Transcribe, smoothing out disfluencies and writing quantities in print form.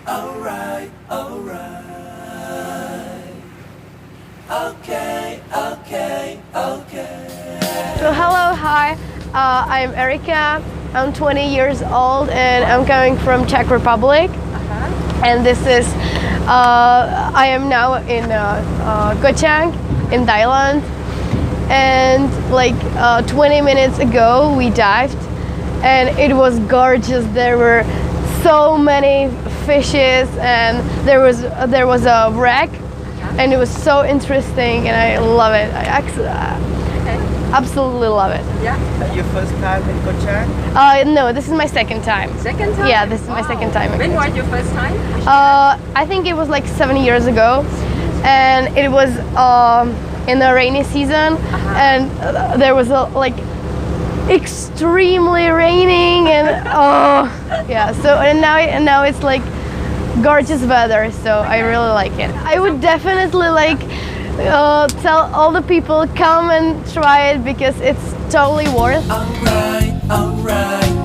alright, alright. Okay, okay, okay. So hello, hi, I'm Erika. I'm 20 years old and I'm coming from Czech Republic. And this is, I am now in Koh Chang in Thailand. And like 20 minutes ago we dived and it was gorgeous. There were so many fishes and there was a wreck and it was so interesting and I love it. I absolutely love it. Yeah. Your first time in Koh Chang? No, this is my second time. Second time? Yeah, this is my second time. When was your first time? I think it was like 7 years ago, and it was in the rainy season, and there was like extremely raining, and yeah. So and now it's like gorgeous weather, so I really like it. I would definitely like tell all the people come and try it because it's totally worth. Alright, alright.